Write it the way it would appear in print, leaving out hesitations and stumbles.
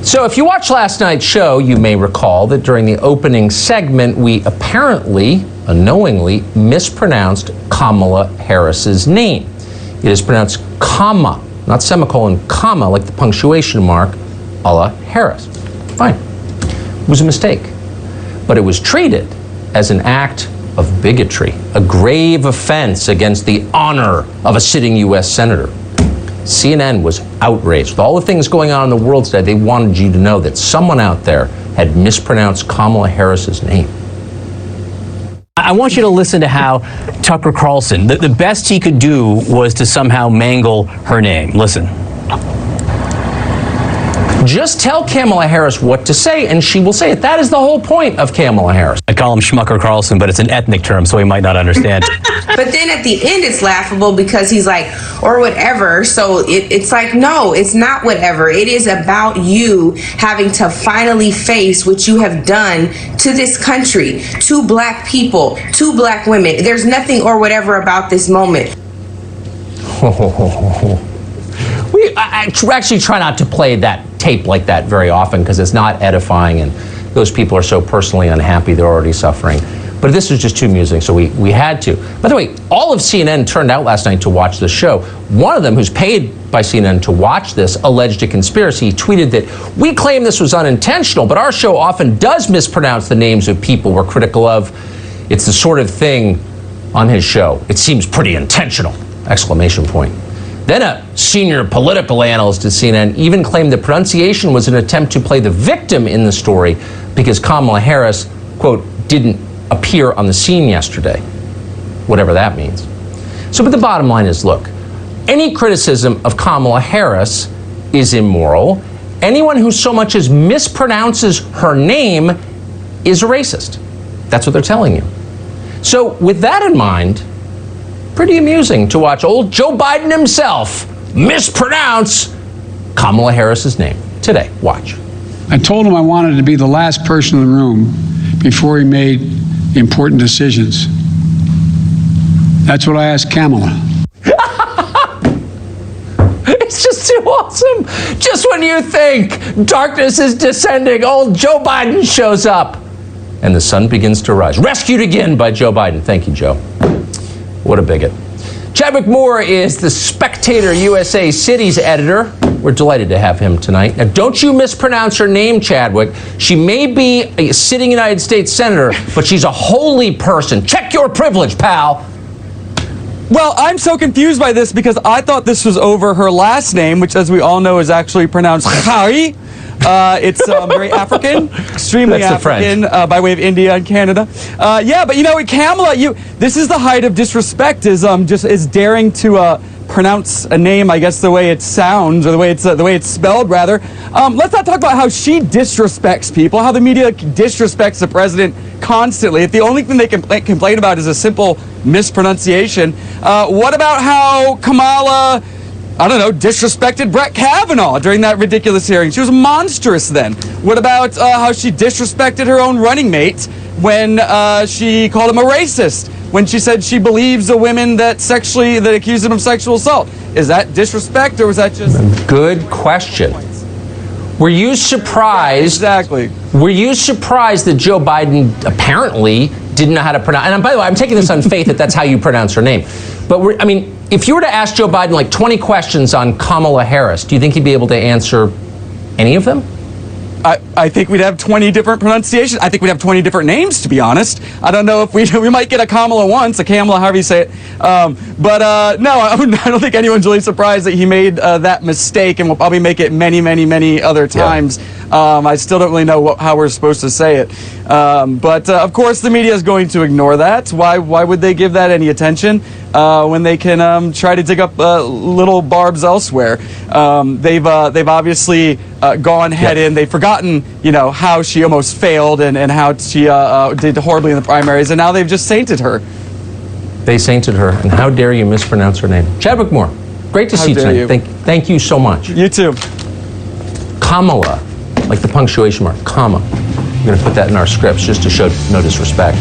So if you watched last night's show, you may recall that during the opening segment, we apparently, unknowingly, mispronounced Kamala Harris's name. It is pronounced comma, not semicolon, comma, like the punctuation mark, a la Harris. Fine. It was a mistake. But it was treated as an act of bigotry, a grave offense against the honor of a sitting U.S. senator. CNN was outraged. With all the things going on in the world today, they wanted you to know that someone out there had mispronounced Kamala Harris's name. I want you to listen to how Tucker Carlson, the best he could do was to somehow mangle her name. Listen. Just tell Kamala Harris what to say, and she will say it. That is the whole point of Kamala Harris. I call him Schmucker Carlson, but it's an ethnic term, so he might not understand. But then at the end, it's laughable because he's like, or whatever. So it's like, no, it's not whatever. It is about you having to finally face what you have done to this country, to black people, to black women. There's nothing or whatever about this moment. I actually try not to play that tape like that very often because it's not edifying, and those people are so personally unhappy they're already suffering. But this was just too amusing, so we had to. By the way, all of CNN turned out last night to watch the show. One of them, who's paid by CNN to watch this, alleged a conspiracy. He tweeted that we claim this was unintentional, but our show often does mispronounce the names of people we're critical of. It's the sort of thing on his show. It seems pretty intentional! Exclamation point. Then a senior political analyst at CNN even claimed the pronunciation was an attempt to play the victim in the story because Kamala Harris, quote, didn't appear on the scene yesterday, whatever that means. So, but the bottom line is, look, any criticism of Kamala Harris is immoral. Anyone who so much as mispronounces her name is a racist. That's what they're telling you. So with that in mind, pretty amusing to watch old Joe Biden himself mispronounce Kamala Harris's name today. Watch. I told him I wanted to be the last person in the room before he made important decisions. That's what I asked Kamala. It's just too awesome. Just when you think darkness is descending, old Joe Biden shows up and the sun begins to rise. Rescued again by Joe Biden. Thank you, Joe. What a bigot. Chadwick Moore is the Spectator USA Cities editor. We're delighted to have him tonight. Now, don't you mispronounce her name, Chadwick. She may be a sitting United States senator, but she's a holy person. Check your privilege, pal. Well, I'm so confused by this because I thought this was over her last name, which, as we all know, is actually pronounced Khari. It's very African, extremely African, by way of India and Canada. Yeah, but you know, Kamala, this is the height of disrespect. Is daring to pronounce a name, I guess, the way it sounds, or the way it's spelled, rather. Let's not talk about how she disrespects people, how the media disrespects the president constantly. If the only thing they complain about is a simple mispronunciation, what about how Kamala, I don't know, disrespected Brett Kavanaugh during that ridiculous hearing? She was monstrous then. What about how she disrespected her own running mate when she called him a racist, when she said she believes the women that accused him of sexual assault? Is that disrespect, or was that just... Good question. Were you surprised? Exactly. Were you surprised that Joe Biden apparently didn't know how to pronounce? And by the way, I'm taking this on faith that that's how you pronounce her name. But I mean, if you were to ask Joe Biden like 20 questions on Kamala Harris, do you think he'd be able to answer any of them? I think we'd have 20 different pronunciations. I think we'd have 20 different names, to be honest. I don't know if we might get a Kamala once, a Kamala, however you say it. But no, I don't think anyone's really surprised that he made that mistake, and we'll probably make it many, many, many other times. Yeah. I still don't really know how we're supposed to say it. But of course, the media is going to ignore that. Why would they give that any attention when they can try to dig up little barbs elsewhere? They've obviously gone head in. They've forgotten, how she almost failed and how she did horribly in the primaries, and now they've just sainted her. They sainted her, and how dare you mispronounce her name? Chadwick Moore, great to see you tonight. Thank you so much. You too. Kamala, like the punctuation mark, comma. We're going to put that in our scripts just to show no disrespect.